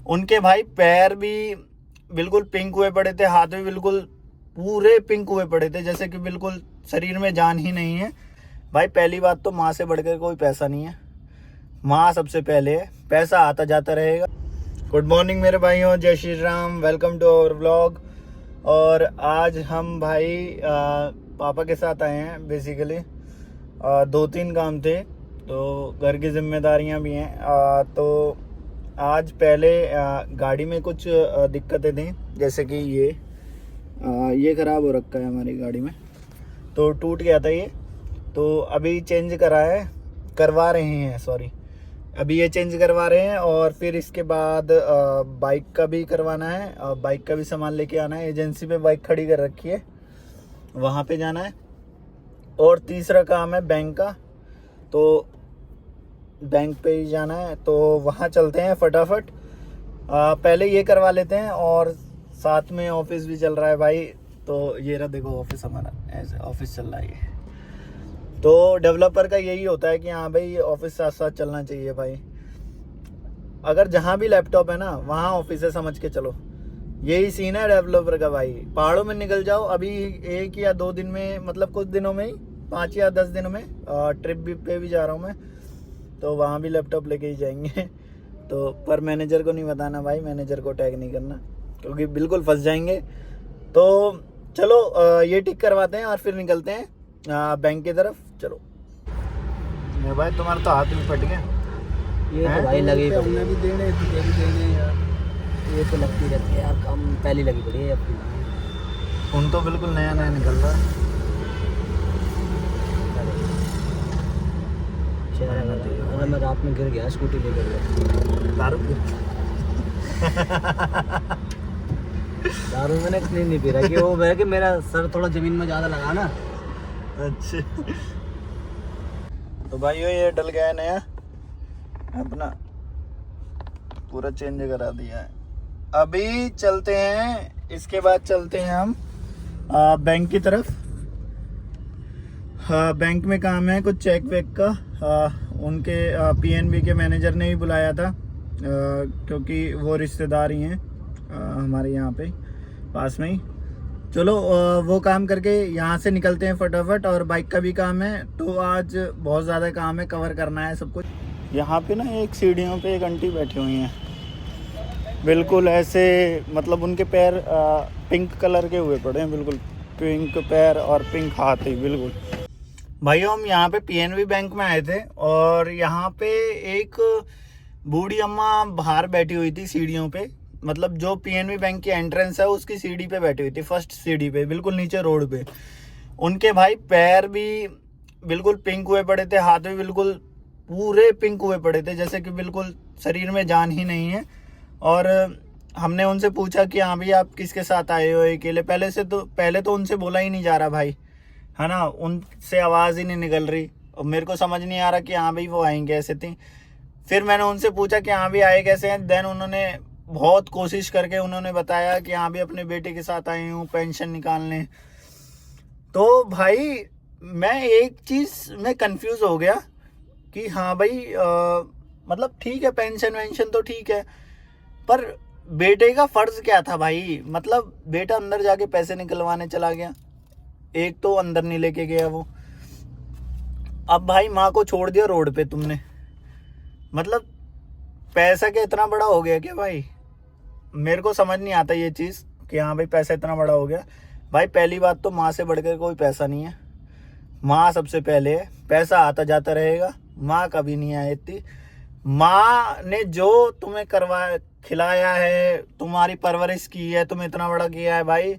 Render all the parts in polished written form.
उनके भाई पैर भी बिल्कुल पिंक हुए पड़े थे, हाथ भी बिल्कुल पूरे पिंक हुए पड़े थे, जैसे कि बिल्कुल शरीर में जान ही नहीं है। भाई पहली बात तो माँ से बढ़कर कोई पैसा नहीं है, माँ सबसे पहले है, पैसा आता जाता रहेगा। गुड मॉर्निंग मेरे भाइयों, जय Shri Ram, welcome to our vlog. और आज हम भाई पापा के साथ आए हैं। बेसिकली 2-3 काम थे, तो घर की जिम्मेदारियां भी हैं। तो आज पहले गाड़ी में कुछ दिक्कतें थी, जैसे कि ये ख़राब हो रखा है हमारी गाड़ी में, तो टूट गया था ये, तो अभी चेंज करवा रहे हैं, सॉरी अभी ये चेंज करवा रहे हैं। और फिर इसके बाद बाइक का भी करवाना है, बाइक का भी सामान लेके आना है। एजेंसी पे बाइक खड़ी कर रखी है, वहाँ पे जाना है। और तीसरा काम है बैंक का, तो बैंक पे ही जाना है, तो वहाँ चलते हैं फटाफट। पहले ये करवा लेते हैं, और साथ में ऑफिस भी चल रहा है भाई। तो ये रहा, देखो ऑफिस हमारा, ऐसे ऑफिस चल रहा है ये। तो डेवलपर का यही होता है कि हाँ भाई ऑफिस साथ साथ चलना चाहिए भाई। अगर जहाँ भी लैपटॉप है ना, वहाँ ऑफिस है, समझ के चलो। यही सीन है डेवलपर का भाई। पहाड़ों में निकल जाओ, अभी 1 या 2 दिन में, मतलब कुछ दिनों में ही, 5 या 10 दिनों में ट्रिप भी पे भी जा रहा हूँ मैं, तो वहाँ भी लैपटॉप लेके ही जाएंगे। तो पर मैनेजर को नहीं बताना भाई, मैनेजर को टैग नहीं करना, क्योंकि बिल्कुल फंस जाएंगे। तो चलो ये टिक करवाते हैं और फिर निकलते हैं बैंक की तरफ। चलो मेरे भाई, तुम्हारा तो हाथ भी फट गया। ये तो भाई लगी पड़ी है, भी देने तुझे भी देने यार, ये तो लगती रहती है यार, काम पहले लगी पड़ी है अपनी। फोन तो बिल्कुल नया नया निकल रहा है। अरे मैं रात में गिर गया, स्कूटी लेकर गया। दारू मैंने इतनी नहीं पी रहा कि वो है कि मेरा सर थोड़ा जमीन में ज़्यादा लगा ना। अच्छा, तो भाइयों ये डल गया है नया, अपना पूरा चेंज करा दिया है। अभी चलते हैं, इसके बाद चलते हैं हम बैंक की तरफ। बैंक में काम है कुछ चेक वेक का। उनके पीएनबी के मैनेजर ने ही बुलाया था, क्योंकि वो रिश्तेदार ही हैं हमारे यहाँ पे पास में ही। चलो वो काम करके यहाँ से निकलते हैं फटाफट। और बाइक का भी काम है, तो आज बहुत ज़्यादा काम है, कवर करना है सब कुछ। यहाँ पे ना एक सीढ़ियों पे एक आंटी बैठी हुई हैं, बिल्कुल ऐसे, मतलब उनके पैर पिंक कलर के हुए पड़े हैं, बिल्कुल पिंक पैर और पिंक हाथ ही बिल्कुल। भाइयों हम यहाँ पे पीएनबी बैंक में आए थे, और यहाँ पे एक बूढ़ी अम्मा बाहर बैठी हुई थी सीढ़ियों पे, मतलब जो पीएनबी बैंक की एंट्रेंस है उसकी सीढ़ी पे बैठी हुई थी, फर्स्ट सीढ़ी पे, बिल्कुल नीचे रोड पे। उनके भाई पैर भी बिल्कुल पिंक हुए पड़े थे, हाथ भी बिल्कुल पूरे पिंक हुए पड़े थे, जैसे कि बिल्कुल शरीर में जान ही नहीं है। और हमने उनसे पूछा कि हाँ भाई आप किसके साथ आए हो अकेले? पहले तो उनसे बोला ही नहीं जा रहा भाई, है ना, उनसे आवाज़ ही नहीं निकल रही, और मेरे को समझ नहीं आ रहा कि हाँ भाई वो आएंगे कैसे थी। फिर मैंने उनसे पूछा कि हाँ भी आए कैसे हैं। देन उन्होंने बहुत कोशिश करके उन्होंने बताया कि हाँ भी अपने बेटे के साथ आई हूँ पेंशन निकालने। तो भाई मैं एक चीज़ में कंफ्यूज हो गया कि हाँ भाई मतलब ठीक है, पेंशन वेंशन तो ठीक है, पर बेटे का फर्ज क्या था भाई? मतलब बेटा अंदर जाके पैसे निकलवाने चला गया, एक तो अंदर नहीं लेके गया वो, अब भाई माँ को छोड़ दिया रोड पे तुमने। मतलब पैसा क्या इतना बड़ा हो गया क्या भाई? मेरे को समझ नहीं आता ये चीज़ कि हाँ भाई पैसा इतना बड़ा हो गया। भाई पहली बात तो माँ से बढ़कर कोई पैसा नहीं है, माँ सबसे पहले है, पैसा आता जाता रहेगा, माँ कभी नहीं आए इतनी। माँ ने जो तुम्हें खिलाया है, तुम्हारी परवरिश की है, तुम्हें इतना बड़ा किया है भाई,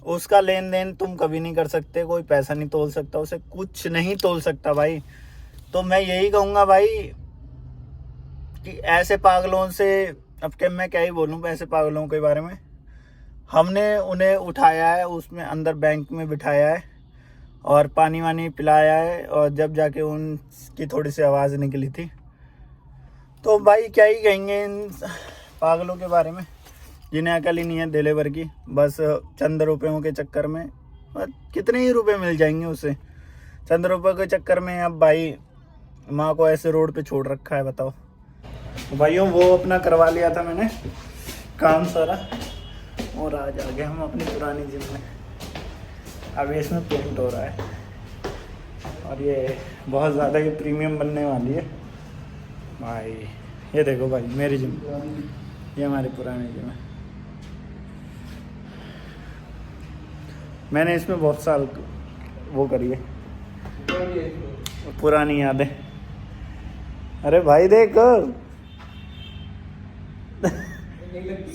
उसका लेन देन तुम कभी नहीं कर सकते। कोई पैसा नहीं तोल सकता उसे, कुछ नहीं तोल सकता भाई। तो मैं यही कहूँगा भाई कि ऐसे पागलों से, अब क्या मैं क्या ही बोलूँ ऐसे पागलों के बारे में। हमने उन्हें उठाया है, उसमें अंदर बैंक में बिठाया है और पानी वानी पिलाया है, और जब जाके उनकी थोड़ी सी आवाज़ निकली थी। तो भाई क्या ही कहेंगे इन पागलों के बारे में, जिन्हें अकल ही नहीं है दिले भर की, बस चंद रुपयों के चक्कर में, कितने ही रुपए मिल जाएंगे उसे, चंद रुपयों के चक्कर में अब भाई माँ को ऐसे रोड पे छोड़ रखा है, बताओ। भाइयों वो अपना करवा लिया था मैंने काम सारा, और आज आ गए हम अपनी पुरानी जिम में। अभी इसमें पेंट हो रहा है और ये बहुत ज़्यादा ही प्रीमियम बनने वाली है भाई। ये देखो भाई मेरी जिम, ये हमारी पुरानी जिम है। मैंने इसमें बहुत साल वो करी है, पुरानी यादें। अरे भाई देखो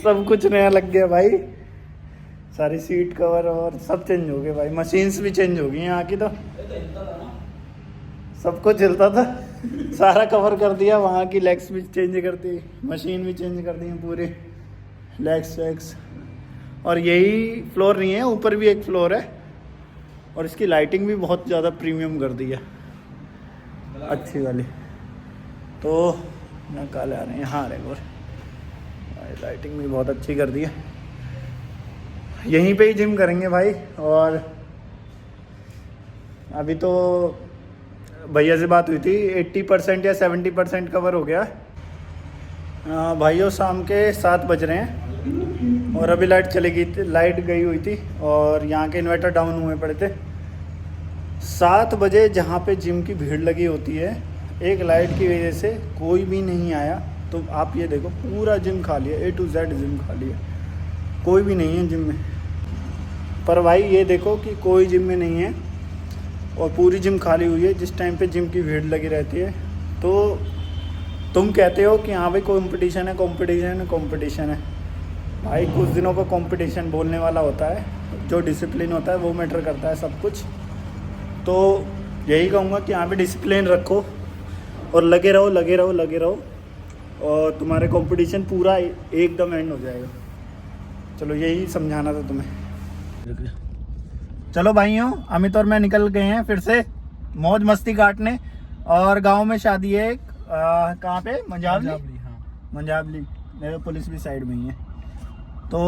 सब कुछ नया लग गया भाई, सारी सीट कवर और सब चेंज हो गए भाई, मशीन्स भी चेंज हो गई यहाँ की। तो सब कुछ चलता था, सारा कवर कर दिया, वहाँ की लेग्स भी चेंज कर दी, मशीन भी चेंज कर दी पूरी लेग्स वैग्स। और यही फ्लोर नहीं है, ऊपर भी एक फ्लोर है, और इसकी लाइटिंग भी बहुत ज़्यादा प्रीमियम कर दी है, अच्छी वाली। तो यहाँ काले आ रहे हैं, यहाँ आ रहे हैं, और लाइटिंग भी बहुत अच्छी कर दी है। यहीं पे ही जिम करेंगे भाई। और अभी तो भैया से बात हुई थी, 80% या 70% कवर हो गया भाइयों। शाम के 7 बज रहे हैं और अभी लाइट चली गई थी, लाइट गई हुई थी और यहाँ के इन्वर्टर डाउन हुए पड़े थे। 7 बजे जहाँ पे जिम की भीड़ लगी होती है, एक लाइट की वजह से कोई भी नहीं आया। तो आप ये देखो पूरा जिम खाली है, A to Z जिम खाली है, कोई भी नहीं है जिम में। पर भाई ये देखो कि कोई जिम में नहीं है और पूरी जिम खाली हुई है जिस टाइम पे जिम की भीड़ लगी रहती है। तो तुम कहते हो कि हाँ भाई कंपटीशन है, कंपटीशन है, कंपटीशन है। भाई कुछ दिनों का कंपटीशन बोलने वाला होता है, जो डिसिप्लिन होता है वो मैटर करता है सब कुछ। तो यही कहूँगा कि यहाँ पे डिसिप्लिन रखो और लगे रहो, लगे रहो, लगे रहो, और तुम्हारे कंपटीशन पूरा एकदम एंड हो जाएगा। चलो यही समझाना था तुम्हें। चलो भाइयों, अमित और मैं निकल गए हैं फिर से मौज मस्ती काटने। और गांव में शादी है एक, कहाँ पे? मंजावली। हाँ मंजावली, मेरे पुलिस भी साइड में ही है। तो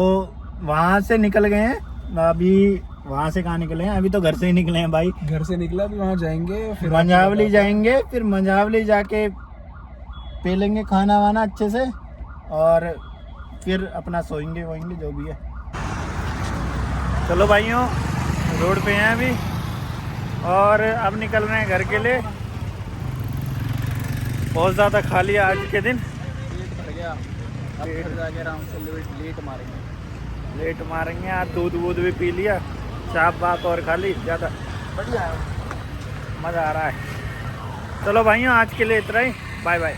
वहाँ से निकल गए हैं अभी। वहाँ से कहाँ निकले हैं? अभी तो घर से ही निकले हैं भाई। घर से निकला, अभी वहाँ जाएंगे, फिर मंजावली जाएंगे, फिर मंजावली जाके पी लेंगे खाना वाना अच्छे से, और फिर अपना सोएंगे वोएंगे जो भी है। चलो भाइयों, रोड पे हैं अभी और अब निकल रहे हैं घर के लिए। बहुत ज़्यादा खाली है आज के दिन, पेट भर गया। अब घर जाके आराम से लेट मारेंगे। लेट मारेंगे। आज दूध वूध भी पी लिया, चाप बाप और खा ली, ज़्यादा बढ़िया है, मज़ा आ रहा है। चलो भाइयों, आज के लिए इतना ही, बाय बाय।